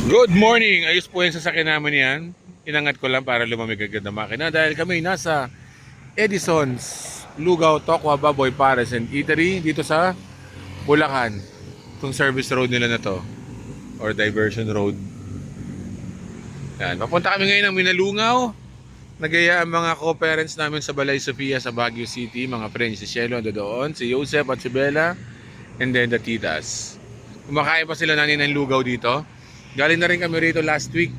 Good morning! Ayos po yung sasakyan namin yan. Inangat ko lang para lumamig agad na makina dahil kami nasa Edison's Lugaw, Tokwa, Baboy, Pares and Eatery dito sa Bulacan. Itong service road nila na to or diversion road. Yan. Papunta kami ngayon ng Minalungaw. Nagaya ang mga co-parents namin sa Balay Sofia sa Baguio City. Mga friends, si Cielo ando doon, si Joseph at si Bella, and then the titas. Kumakain pa sila nanin ng lugaw dito. Galing na rin kami rito last week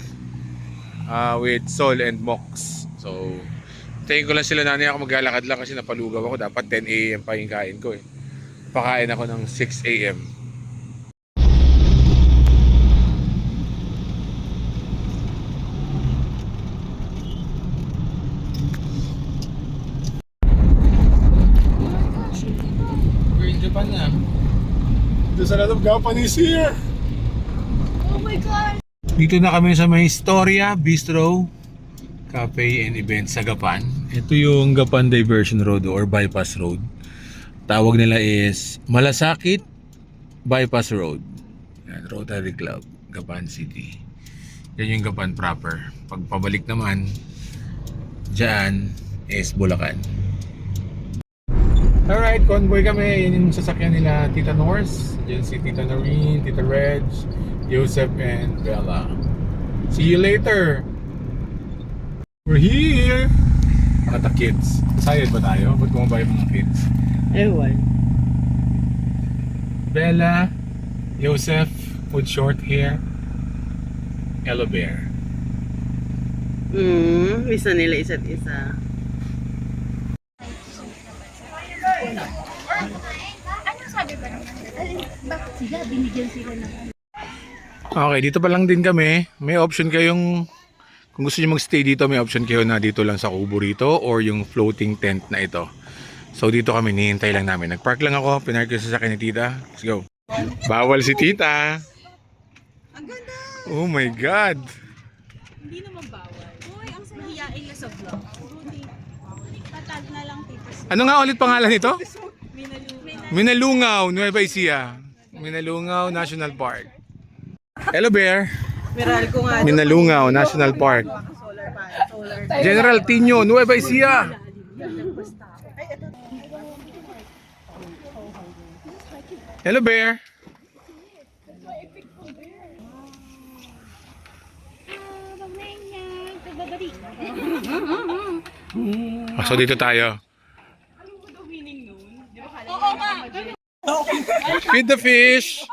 with Sol and Mox. So, tingin ko lang sila nanay ako maglalakad lang kasi napalugaw ako. Dapat 10 a.m. pa yung kain ko eh. Pakain ako ng 6 a.m. We're in Japan na. There's a lot of Japanese here. Oh my God! Dito na kami sa may Historia Bistro Cafe and Event sa Gapan. Ito yung Gapan Diversion Road or Bypass Road. Tawag nila is Malasakit Bypass Road. Yan, Rotary Club, Gapan City. Yan yung Gapan proper. Pag pabalik naman, dyan is Bulacan. Alright, convoy kami. Yan yung sasakyan nila Tita Norse. Yan si Tita Noreen, Tita Reg, Joseph and Bella. See you later! We're here! Mga kids. Excited ba tayo? Ba't kumabay mga kids? Ewan. Bella, Joseph with short hair, Ella Bear. Isa nila isa't isa. Ano sabi ba naman? Bakit sila? Binigyan sila ng Okay, dito pa lang din kami. May option kayong, kung gusto niyo mag-stay dito, may option kayo na dito lang sa kubo rito or yung floating tent na ito. So dito kami, nihintay lang namin. Nagpark lang ako, pinark ko sa akin ni Tita. Let's go. Bawal si Tita. Ang ganda! Oh my God. Hindi naman bawal. Uy, ang mahiyain na sa vlog. Tatag na lang titas. Ano nga ulit pangalan nito? Minalungan. Minalungaw, Nueva Ecija. Minalungaw National Park. Hello Bear. Meral ko nga. Minalungaw National Park. Solar panel. Solar. General Tino, Nueva Ecija. Hello Bear. So dito tayo. Feed the fish.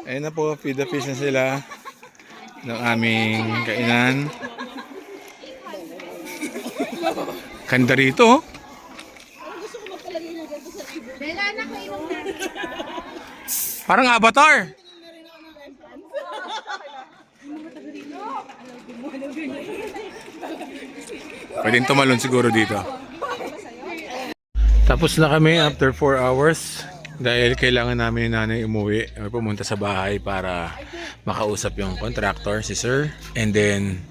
Ayun na po, feed the fish na sila ng aming kainan. Ganda rito. Parang Avatar. Pwedeng tumalon siguro dito. Tapos na kami after 4 hours dahil kailangan namin ni nanay umuwi. Pumunta sa bahay para makausap yung contractor, si sir. And then,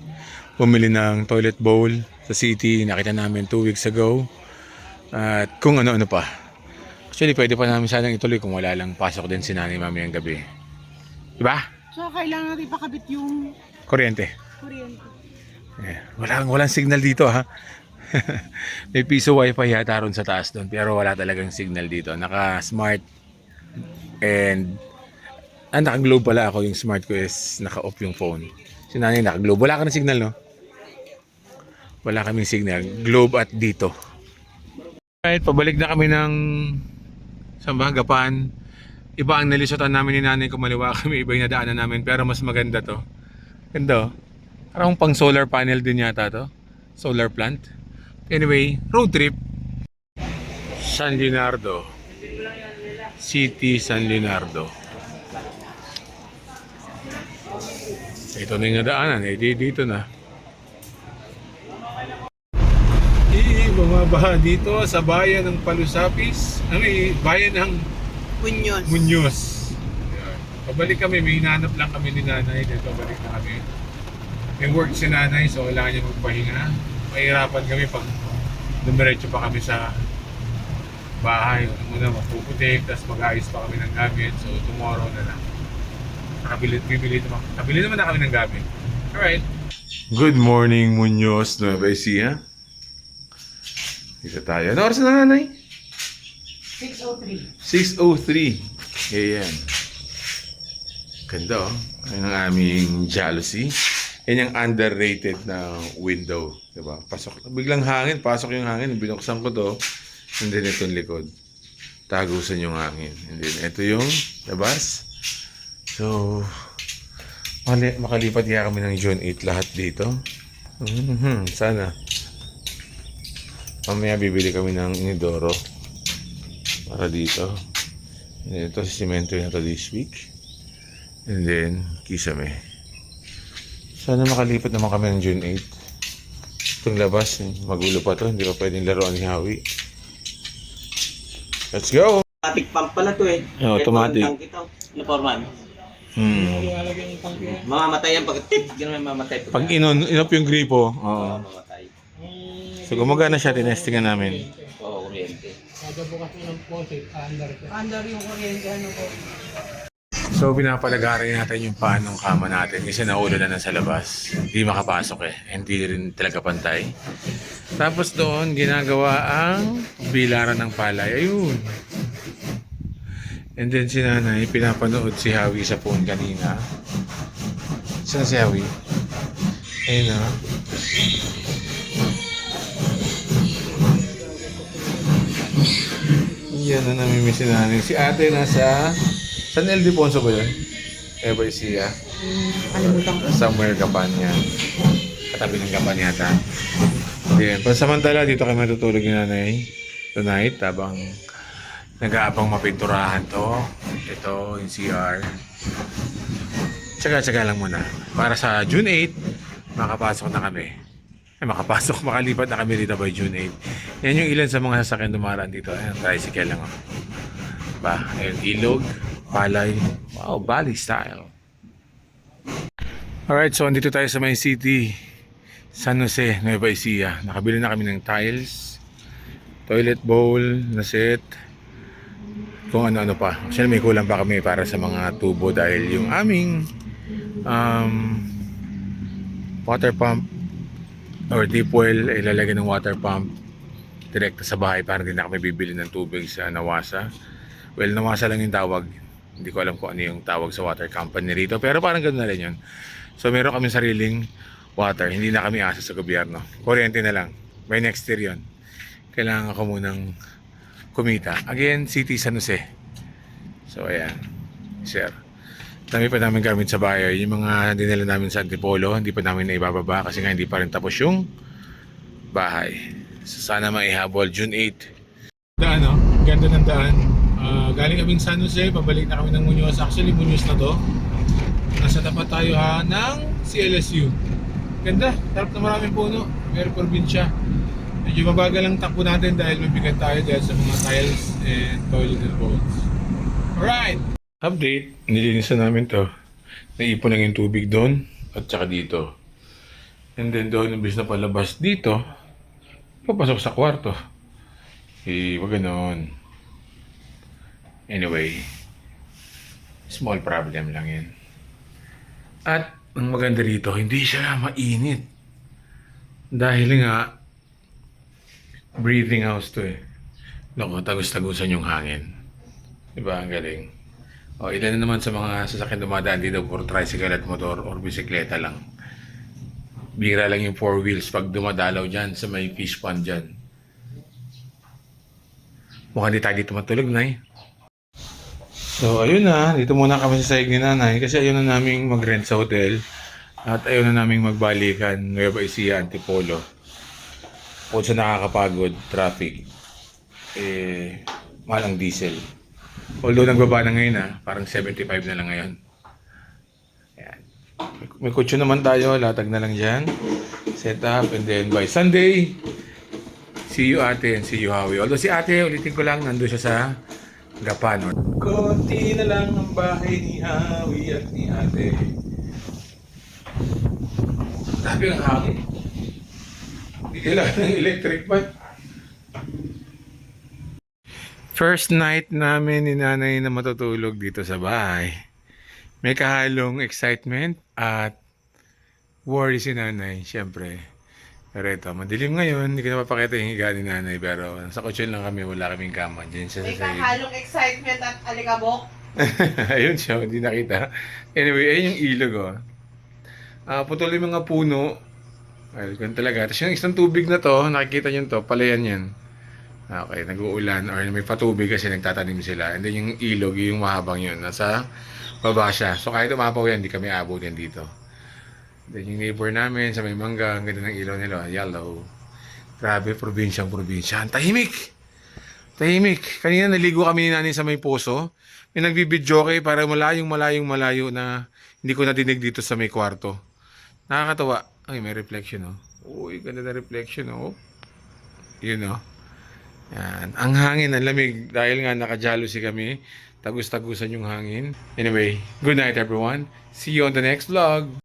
bumili ng toilet bowl sa city. Nakita namin 2 weeks ago. At kung ano-ano pa. Actually, pwede pa namin sanang ituloy kung wala lang pasok din si nanay mamayang gabi. Diba? So, kailangan natin pakabit yung Kuryente. kuryente. Walang signal dito ha. May piso wifi yata ron sa taas doon pero wala talagang signal dito. Naka-smart and naka-globe pala ako. Yung smart ko is naka-off yung phone. Si nanay naka-globe. Wala ka ng signal no? Wala kaming signal. Globe at dito. Right, pabalik na kami ng Gapan. Iba ang nalisotan namin ni nanay kung maliwa kami. Iba yung nadaanan namin pero mas maganda to. Ganda oh. Parang pang solar panel din yata to. Solar plant. Anyway, road trip. San Leonardo. City San Leonardo. Ito na yung nadaanan. Dito na. Bumabaha dito sa bayan ng Palusapis. Bayan ng Munyos. Muñoz. Ayan. Pabalik kami, may hinanap lang kami ni nanay. Dito pabalik na kami. May work si nanay so kailangan niya magpahinga. Mahirapan kami pag dumiretso pa kami sa bahay. Muna mapuputik, tapos mag-ayos pa kami ng gamit. So tomorrow na lang. Kabili naman na kami ng gamit. Alright. Good morning, Muñoz, Nueva Ecija. Dito tayo. Ano oras na nanay? 6:03. 6:03. Ayan. Ganda oh. Ayan ang aming jealousy. Yan yung underrated na window. Diba? Pasok. Biglang hangin. Pasok yung hangin. Binuksan ko to. And then itong likod. Tagusan yung hangin. And then ito yung labas. So, makalipat kaya kami ng June 8 lahat dito. Sana. Mamaya bibili kami ng inidoro. Para dito. And ito si Cemento na to this week. And then, Kisame. Sana makalipat naman kami ng June 8. Itong labas, magulo pa to. Hindi pa pwedeng laruan ni Howie. Let's go! Automatic pump pala to eh. Automatic. Ito, ito. Ano forman? Mamamatay yan pag tip. Gano'n may mamatay. Pag inop yung gripo, oo. Mamatay. So gumagana siya, tinestingan namin. Oo, kuryente. Under yung kuryente, ano ko. So pinapalagarin natin yung paanong kama natin kasi naulo na sa labas. Hindi makapasok eh. Hindi rin talaga pantay. Tapos doon, ginagawa ang bilaran ng palay. Ayun. And then si nanay, pinapanood si Howie sa phone kanina. Saan si Howie? Ayun na. Yan na namimiss si nanay. Si ate nasa... San El Diponso ba yun? Eva Ecija. Kalimutan ko. Somewhere Gapan yan. Katabi ng Gapan yata. Then, pansamantala dito kami matutulog ni nanay. Tonight, habang nag-aabang mapinturahan to. Ito, yung CR. Tsaga-tsaga lang muna. Para sa June 8, makapasok na kami. Makalipat na kami dito by June 8. Yan yung ilan sa mga sasakyan dumaraan dito. Ayan, tricycle lang. Oh. Diba? Ayan, ilog, palay. Wow, Bali style. Alright, so andito tayo sa May City. San Jose, Nueva Ecija. Nakabili na kami ng tiles, toilet bowl, na set, kung ano-ano pa. Actually may kulang pa kami para sa mga tubo dahil yung aming water pump or deep well ay lalagyan ng water pump direkta sa bahay para hindi na kami bibili ng tubig sa Nawasa. Well, Nawasa lang yung tawag. Hindi ko alam kung ano yung tawag sa water company rito, pero parang ganoon na rin yun. So meron kami sariling water, hindi na kami asa sa gobyerno. Kuryente na lang. By next year yun. Kailangan ko munang kumita. Again, City San Jose. So ayan, share. Dami pa namin gamit sa bahay. Yung mga dinala namin sa Antipolo, hindi pa namin naibababa kasi nga hindi pa rin tapos yung bahay. So sana maihabol June 8. Daan no? Ganda ng daan. Galing kaming San Jose, pabalik na kami ng Muñoz. Actually, Muñoz na to. Nasa tapat tayo ng CLSU. Ganda, sarap na maraming puno. Pero probinsya. Medyo mabagal ang takbo natin dahil mabigat tayo dahil sa mga tiles and toilet bowls. Alright! Update, nilinisan namin to. Naipon lang yung tubig doon at saka dito. And then doon, imbis na palabas dito, papasok sa kwarto. Wag ganon. Anyway, small problem lang yan. At ang maganda rito, hindi siya mainit. Dahil nga, breathing house to eh. Loko, tagus-tagusan yung hangin. Diba? Ang galing. O, ilan na naman sa mga sasakyan dumadaan dito puro tricycle at motor or bisikleta lang. Bira lang yung 4 wheels pag dumadalaw dyan sa may fish pond dyan. Mukhang di tayo dito matulog, Nay. So, ayun na. Dito muna kami sa saig ni Nanay kasi ayun na naming mag-rent sa hotel at ayun na naming magbalikan Nueva Ecija, Antipolo. Kung sa nakakapagod, traffic, mahal ang diesel. Although nagbaba na ngayon parang 75 na lang ngayon. Ayan. May kutso naman tayo, latag na lang dyan. Set up and then by Sunday, see you ate and see you Howie. Although si ate, ulitin ko lang, nandun siya sa Gapan. Konti na lang ang bahay ni Howie at ni ate. Sabi ang hangin. Hindi kailangan ng electric fan. First night namin ni nanay na matutulog dito sa bahay. May kahalong excitement at worry si nanay, syempre. Pero ito, madilim ngayon, hindi ko na mapakita yung higa ni nanay. Pero sa kutsyon lang kami, wala kaming kama. Diyan siya May sa side. kahalong excitement at alikabok. Ayun siya, hindi nakita. Anyway, ayun yung ilog, oh. Putol yung mga puno. Ay, ganun talaga. Tapos yung isang tubig na to, nakikita nyo to, palayan yan. Okay, nag-uulan or may patubig kasi nagtatanim sila. And then yung ilog, yung mahabang yun, nasa baba siya. So kahit umapaw yan, hindi kami abutin dito. Then yung neighbor namin sa may mangga, ang ganda ng ilaw nila, yellow. Grabe, probinsya. Ang tahimik! Tahimik. Kanina naligo kami ni nanay sa may poso. May nagbibidyo kay para malayo na hindi ko nadinig dito sa may kwarto. Nakakatawa. Ay, may reflection, oh. Uy, ganda na reflection, oh. Yun, oh. Yan. Ang hangin, ang lamig. Dahil nga naka-jealousy kami. Tagus-tagusan yung hangin. Anyway, good night everyone. See you on the next vlog.